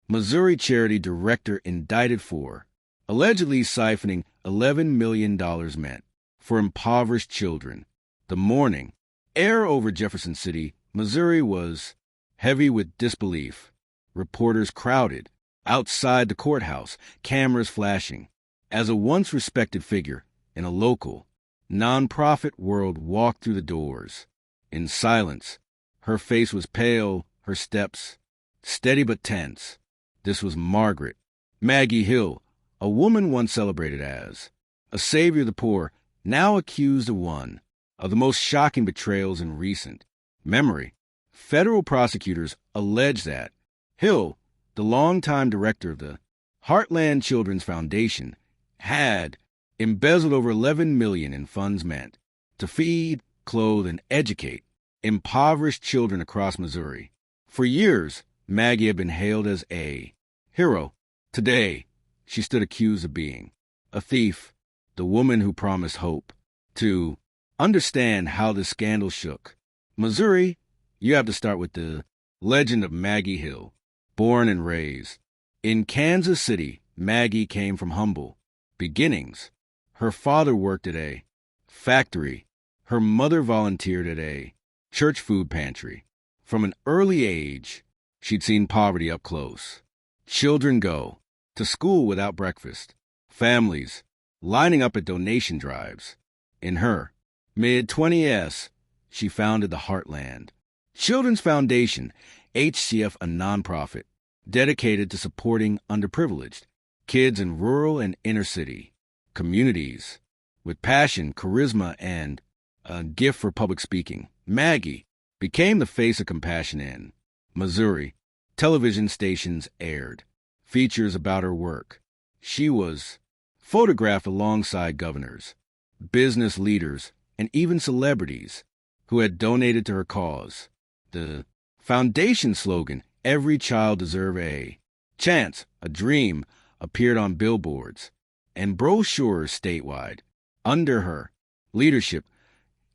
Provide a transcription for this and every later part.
Missouri charity director indicted for allegedly siphoning $11 million meant for impoverished children. The morning air over Jefferson City, Missouri was heavy with disbelief. Reporters crowded outside the courthouse, cameras flashing, as a once respected figure in a local, nonprofit world walked through the doors. In silence, her face was pale, her steps steady but tense. This was Margaret, Maggie Hill, a woman once celebrated as a savior of the poor, now accused of one of the most shocking betrayals in recent memory. Federal prosecutors allege that Hill, the longtime director of the Heartland Children's Foundation, had embezzled over $11 million in funds meant to feed, clothe, and educate impoverished children across Missouri. For years, Maggie had been hailed as a hero. Today, she stood accused of being a thief, the woman who promised hope. To understand how this scandal shook Missouri, you have to start with the legend of Maggie Hill. Born and raised in Kansas City, Maggie came from humble beginnings. Her father worked at a factory. Her mother volunteered at a church food pantry. From an early age, she'd seen poverty up close. Children go to school without breakfast. Families lining up at donation drives. In her mid-20s, she founded the Heartland Children's Foundation, HCF, a nonprofit dedicated to supporting underprivileged kids in rural and inner-city communities. With passion, charisma, and a gift for public speaking, Maggie became the face of compassion in Missouri. Television stations aired features about her work. She was photographed alongside governors, business leaders, and even celebrities who had donated to her cause. The foundation slogan, "Every child deserves a chance, a dream," appeared on billboards and brochures statewide. Under her leadership,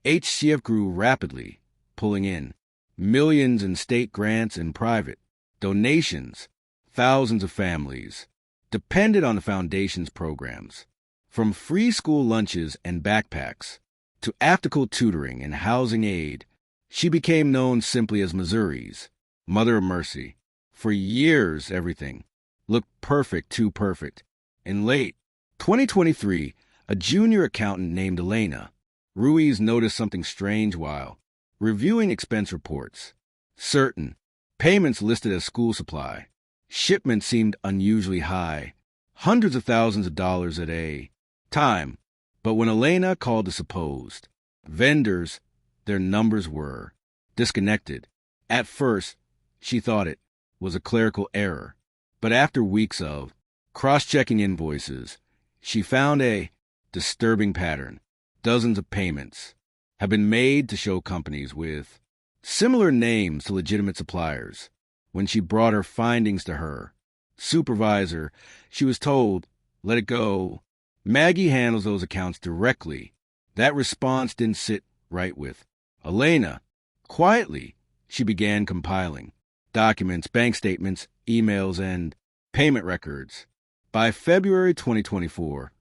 HCF grew rapidly, pulling in millions in state grants and private donations. Thousands of families depended on the foundation's programs, from free school lunches and backpacks to after-school tutoring and housing aid. She became known simply as Missouri's Mother of Mercy. For years, everything looked perfect, too perfect. In late 2023, a junior accountant named Eala Ruiz noticed something strange while reviewing expense reports. Certain payments listed as school supply shipments seemed unusually high, hundreds of thousands of dollars at a time. But when Eala called the supposed vendors, their numbers were disconnected. At first, she thought it was a clerical error, but after weeks of cross-checking invoices, she found a disturbing pattern. Dozens of payments have been made to show companies with similar names to legitimate suppliers. When she brought her findings to her supervisor, she was told, "Let it go. Maggie handles those accounts directly." That response didn't sit right with Eala. Quietly, she began compiling documents, bank statements, emails, and payment records. By February 2024,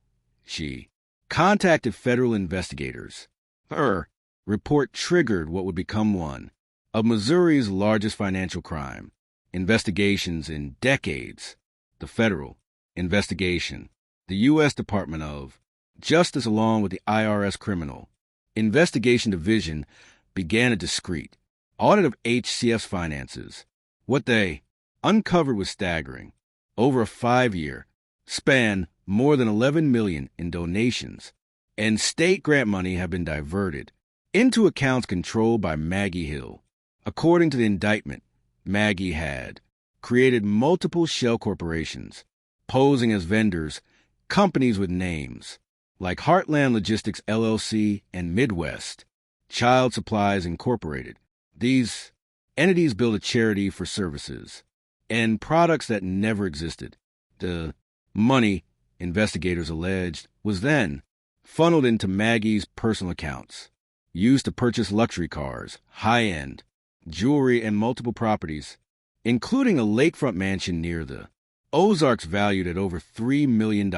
she contacted federal investigators. Her report triggered what would become one of Missouri's largest financial crime investigations in decades. The federal investigation, the U.S. Department of Justice, along with the IRS Criminal Investigation Division, began a discreet audit of HCF's finances. What they uncovered was staggering. Over a 5-year span, more than $11 million in donations and state grant money have been diverted into accounts controlled by Maggie Hill. According to the indictment, Maggie had created multiple shell corporations, posing as vendors, companies with names like Heartland Logistics LLC and Midwest Child Supplies Incorporated. These entities built a charity for services and products that never existed. The money, investigators alleged, was then funneled into Maggie's personal accounts, used to purchase luxury cars, high-end jewelry, and multiple properties including a lakefront mansion near the Ozarks valued at over $3 million.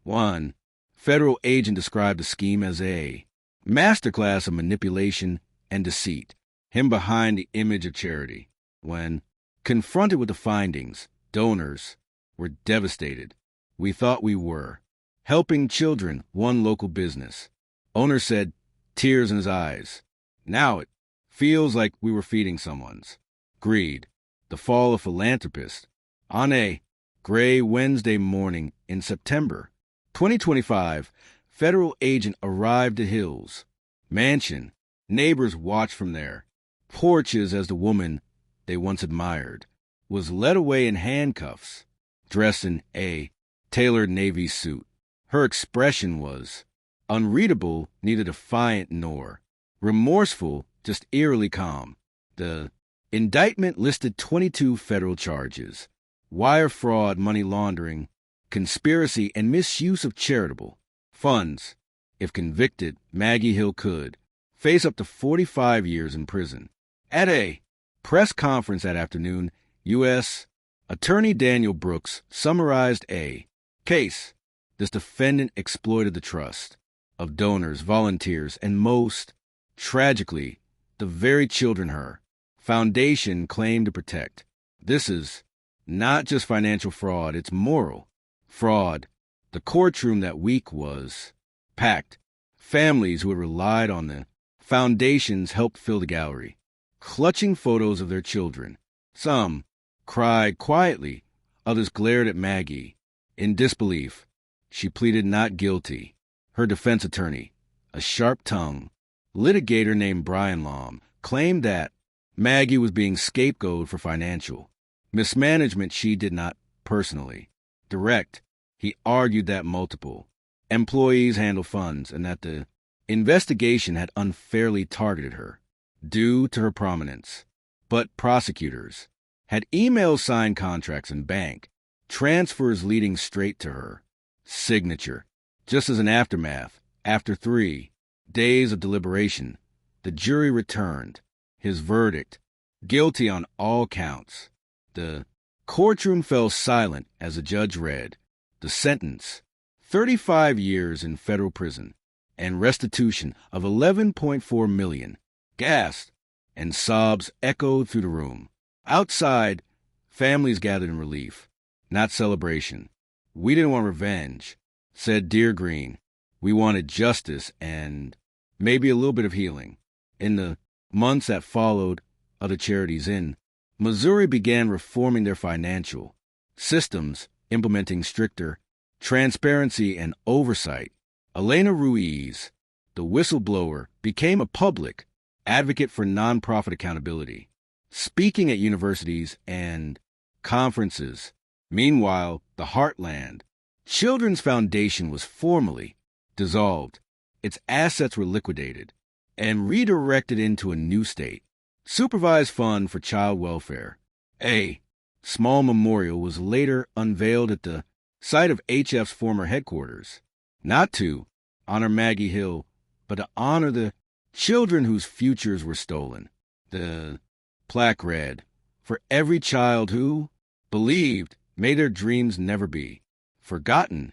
One federal agent described the scheme as a masterclass of manipulation and deceit, him behind the image of charity. When confronted with the findings, donors were devastated. We thought we were helping children, one local business owner said, tears in his eyes. Now it feels like we were feeding someone's greed. The fall of philanthropists. On a gray Wednesday morning in September 2025, federal agent arrived at Hill's mansion. Neighbors watched from their porches as the woman they once admired was led away in handcuffs, dressed in a tailored navy suit. Her expression was unreadable, neither defiant nor remorseful, just eerily calm. The indictment listed 22 federal charges: wire fraud, money laundering, conspiracy, and misuse of charitable funds. If convicted, Maggie Hill could face up to 45 years in prison. At a press conference that afternoon, U.S. Attorney Daniel Brooks summarized a case. This defendant exploited the trust of donors, volunteers, and most tragically, the very children her foundation claimed to protect. This is not just financial fraud, it's moral fraud. The courtroom that week was packed. Families who had relied on the foundations helped fill the gallery, clutching photos of their children. Some cried quietly, others glared at Maggie in disbelief. She pleaded not guilty. Her defense attorney, a sharp-tongued litigator named Brian Lom, claimed that Maggie was being scapegoated for financial mismanagement she did not personally direct. He argued that multiple employees handled funds and that the investigation had unfairly targeted her due to her prominence. But prosecutors had emailed signed contracts and bank transfers leading straight to her signature. Just as an aftermath, after 3 days of deliberation, the jury returned his verdict, guilty on all counts. The courtroom fell silent as the judge read the sentence: 35 years in federal prison and restitution of $11.4 million. Gasps and sobs echoed through the room. Outside, families gathered in relief, not celebration. We didn't want revenge, said Dear Green. We wanted justice and maybe a little bit of healing. In the months that followed, other charities in Missouri began reforming their financial systems, implementing stricter transparency and oversight. Elena Ruiz, the whistleblower, became a public advocate for nonprofit accountability, speaking at universities and conferences. Meanwhile, the Heartland Children's Foundation was formally dissolved. Its assets were liquidated and redirected into a new state supervised fund for child welfare. A small memorial was later unveiled at the site of HF's former headquarters, not to honor Maggie Hill, but to honor the children whose futures were stolen. The plaque read, "For every child who believed, may their dreams never be forgotten."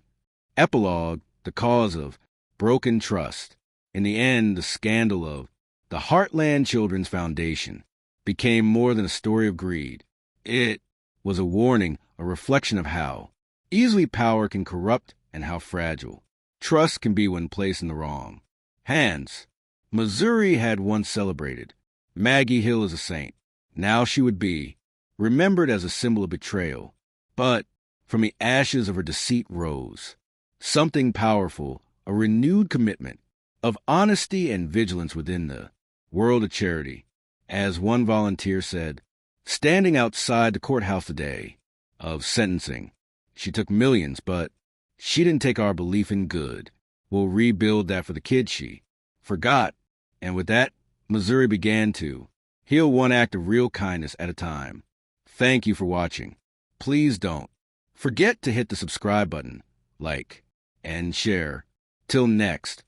Epilogue, the cause of broken trust. In the end, the scandal of the Heartland Children's Foundation became more than a story of greed. It was a warning, a reflection of how easily power can corrupt and how fragile trust can be when placed in the wrong hands. Missouri had once celebrated Maggie Hill as a saint. Now she would be remembered as a symbol of betrayal. But from the ashes of her deceit rose something powerful, a renewed commitment of honesty and vigilance within the world of charity. As one volunteer said, standing outside the courthouse the day of sentencing, she took millions, but she didn't take our belief in good. We'll rebuild that for the kids she forgot. And with that, Missouri began to heal one act of real kindness at a time. Thank you for watching. Please don't forget to hit the subscribe button, like, and share. Till next.